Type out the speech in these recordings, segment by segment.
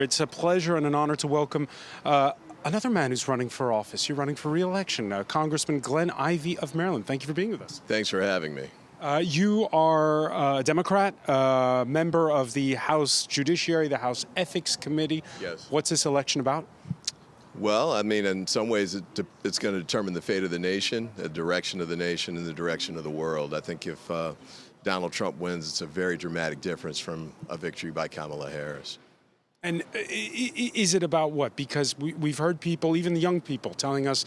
It's a pleasure and an honor to welcome another man who's running for office. You're running for re-election, Congressman Glenn Ivey of Maryland. Thank you for being with us. Thanks for having me. You are a Democrat, member of the House Judiciary, the House Ethics Committee. Yes. What's this election about? Well, I mean, in some ways, it's going to determine the fate of the nation, the direction of the nation, and the direction of the world. I think if Donald Trump wins, it's a very dramatic difference from a victory by Kamala Harris. And is it about what? Because we've heard people, even the young people, telling us,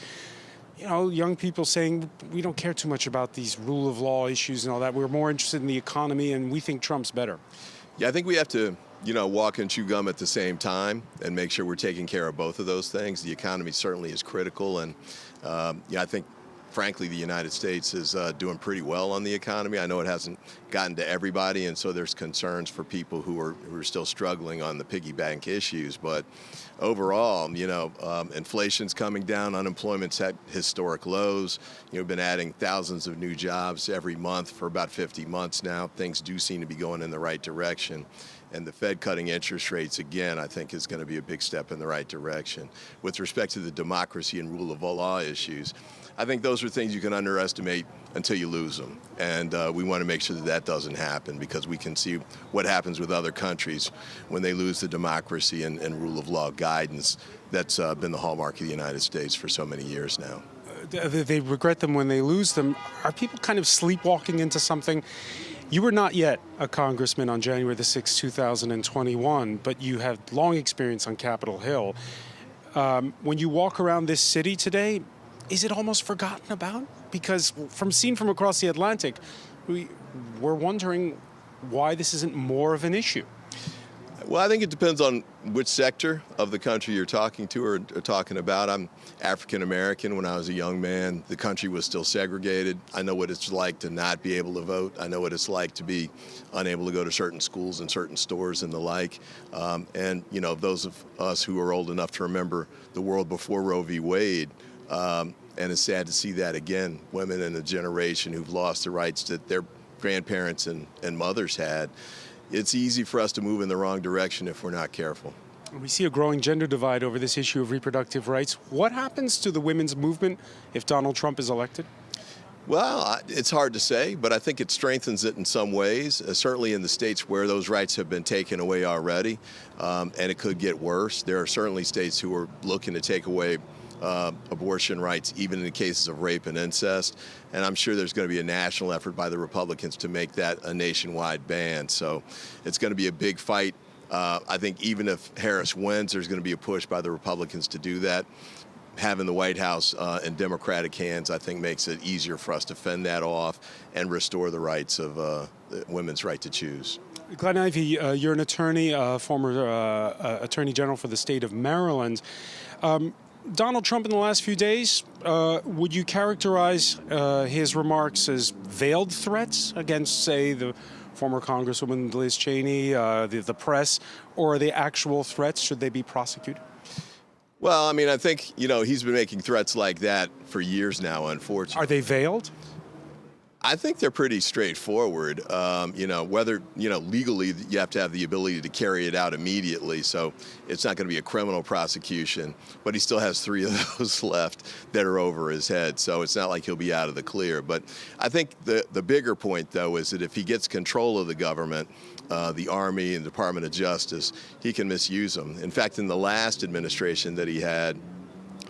you know, young people saying, we don't care too much about these rule of law issues and all that. We're more interested in the economy, and we think Trump's better. Yeah, I think we have to, walk and chew gum at the same time and make sure we're taking care of both of those things. The economy certainly is critical, and I think, frankly, the United States is doing pretty well on the economy. I know it hasn't gotten to everybody, and so there's concerns for people who are still struggling on the piggy bank issues. But overall, inflation's coming down, unemployment's at historic lows. We've been adding thousands of new jobs every month for about 50 months now. Things do seem to be going in the right direction. And the Fed cutting interest rates, again, I think is going to be a big step in the right direction. With respect to the democracy and rule of law issues, I think those are things you can underestimate until you lose them. And we want to make sure that that doesn't happen, because we can see what happens with other countries when they lose the democracy and rule of law guidance that's been the hallmark of the United States for so many years now. They regret them when they lose them. Are people kind of sleepwalking into something? You were not yet a congressman on January the 6th, 2021, but you have long experience on Capitol Hill. When you walk around this city today, is it almost forgotten about? Because seen from across the Atlantic, we're wondering why this isn't more of an issue. Well, I think it depends on which sector of the country you're talking to or talking about. I'm African American. When I was a young man, the country was still segregated. I know what it's like to not be able to vote. I know what it's like to be unable to go to certain schools and certain stores and the like. And those of us who are old enough to remember the world before Roe v. Wade, and it's sad to see that again, women in a generation who've lost the rights that their grandparents and mothers had. It's easy for us to move in the wrong direction if we're not careful. We see a growing gender divide over this issue of reproductive rights. What happens to the women's movement if Donald Trump is elected? Well, it's hard to say, but I think it strengthens it in some ways, certainly in the states where those rights have been taken away already, and it could get worse. There are certainly states who are looking to take away abortion rights, even in the cases of rape and incest. And I'm sure there's going to be a national effort by the Republicans to make that a nationwide ban. So it's going to be a big fight. I think even if Harris wins, there's going to be a push by the Republicans to do that. Having the White House in Democratic hands, I think, makes it easier for us to fend that off and restore the rights of women's right to choose. Glenn Ivey, you're an attorney, former Attorney General for the state of Maryland. Donald Trump in the last few days, would you characterize his remarks as veiled threats against, say, the former Congresswoman Liz Cheney, the press, or are they actual threats? Should they be prosecuted? Well, I mean, I think, he's been making threats like that for years now, unfortunately. Are they veiled? I think they're pretty straightforward. Whether, legally you have to have the ability to carry it out immediately. So it's not going to be a criminal prosecution, but he still has 3 of those left that are over his head. So it's not like he'll be out of the clear. But I think the bigger point, though, is that if he gets control of the government, the Army and Department of Justice, he can misuse them. In fact, in the last administration that he had,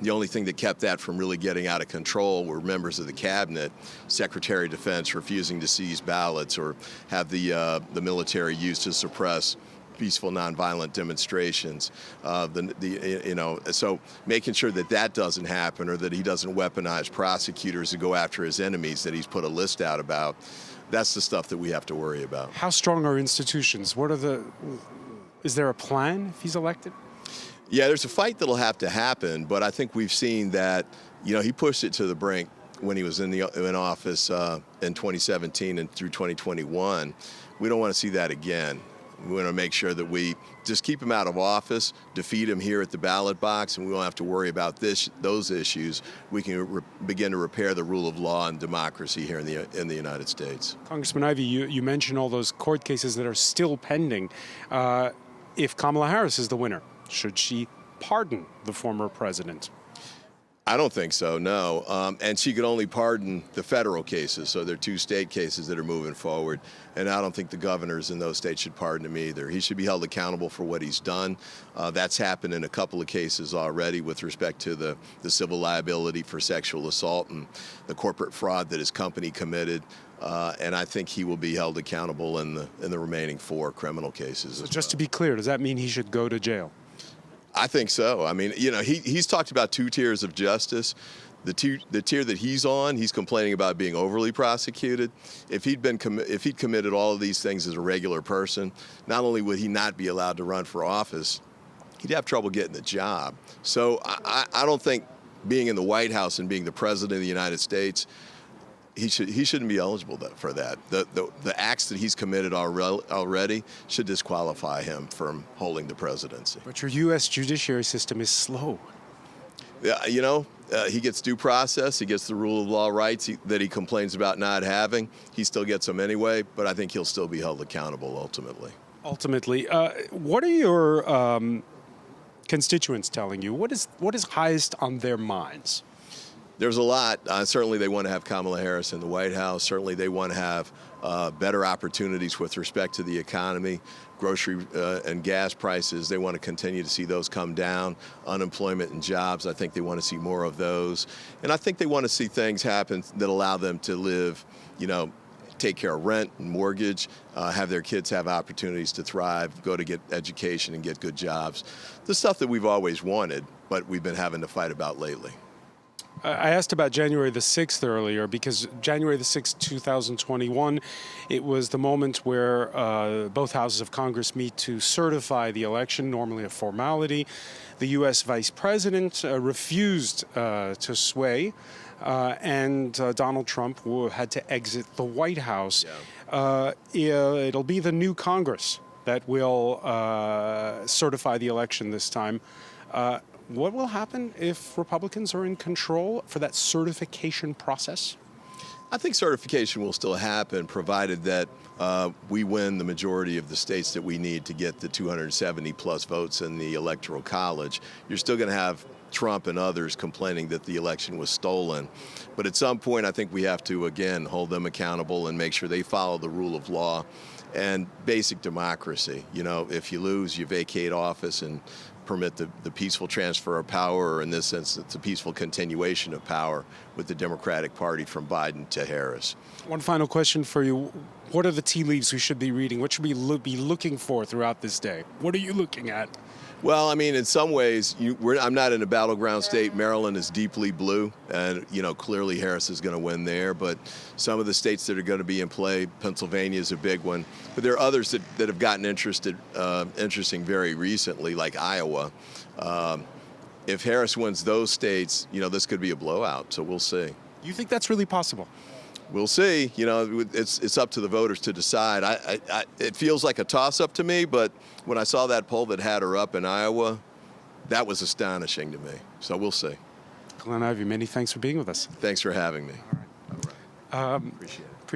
the only thing that kept that from really getting out of control were members of the cabinet, Secretary of Defense refusing to seize ballots or have the military used to suppress peaceful, nonviolent demonstrations. So making sure that doesn't happen, or that he doesn't weaponize prosecutors to go after his enemies that he's put a list out about, that's the stuff that we have to worry about. How strong are institutions? Is there a plan if he's elected? Yeah, there's a fight that'll have to happen, but I think we've seen that, he pushed it to the brink when he was in office in 2017 and through 2021. We don't want to see that again. We want to make sure that we just keep him out of office, defeat him here at the ballot box, and we won't have to worry about those issues. We can begin to repair the rule of law and democracy here in the United States. Congressman Ivey, you mentioned all those court cases that are still pending. If Kamala Harris is the winner, Should she pardon the former president? I don't think so, no. And she could only pardon the federal cases, so there are 2 state cases that are moving forward. And I don't think the governors in those states should pardon him either. He should be held accountable for what he's done. That's happened in a couple of cases already with respect to the civil liability for sexual assault and the corporate fraud that his company committed. And I think he will be held accountable in the remaining 4 criminal cases. So just to be clear, does that mean he should go to jail? I think so. I mean, you know, he's talked about 2 tiers of justice. The tier that he's on, he's complaining about being overly prosecuted. If he'd committed all of these things as a regular person, not only would he not be allowed to run for office, he'd have trouble getting the job. So I don't think being in the White House and being the president of the United States, he shouldn't be eligible for that. The acts that he's committed already should disqualify him from holding the presidency. But your U.S. judiciary system is slow. Yeah, you know, he gets due process. He gets the rule of law rights that he complains about not having. He still gets them anyway, but I think he'll still be held accountable ultimately. Ultimately, what are your constituents telling you? What is highest on their minds? There's a lot. Certainly they want to have Kamala Harris in the White House. Certainly they want to have better opportunities with respect to the economy, grocery and gas prices. They want to continue to see those come down. Unemployment and jobs, I think they want to see more of those. And I think they want to see things happen that allow them to live, you know, take care of rent and mortgage, have their kids have opportunities to thrive, go to get education and get good jobs. The stuff that we've always wanted, but we've been having to fight about lately. I asked about January the 6th earlier because January the 6th, 2021, it was the moment where both houses of Congress meet to certify the election, normally a formality. The U.S. Vice President refused to sway, and Donald Trump had to exit the White House. Yeah. It'll be the new Congress that will certify the election this time. What will happen if Republicans are in control for that certification process? I think certification will still happen, provided that we win the majority of the states that we need to get the 270-plus votes in the Electoral College. You're still going to have Trump and others complaining that the election was stolen. But at some point, I think we have to, again, hold them accountable and make sure they follow the rule of law and basic democracy. You know, if you lose, you vacate office and permit the peaceful transfer of power, or in this instance, the peaceful continuation of power with the Democratic Party from Biden to Harris. One final question for you. What are the tea leaves we should be reading? What should we be looking for throughout this day? What are you looking at? Well, I mean, in some ways, I'm not in a battleground state. Maryland is deeply blue, and, you know, clearly Harris is going to win there. But some of the states that are going to be in play, Pennsylvania is a big one. But there are others that have gotten interesting very recently, like Iowa. If Harris wins those states, you know, this could be a blowout. So we'll see. You think that's really possible? We'll see. You know, it's up to the voters to decide. It feels like a toss-up to me, but when I saw that poll that had her up in Iowa, that was astonishing to me. So we'll see. Glenn Ivey, many thanks for being with us. Thanks for having me. All right. Appreciate it.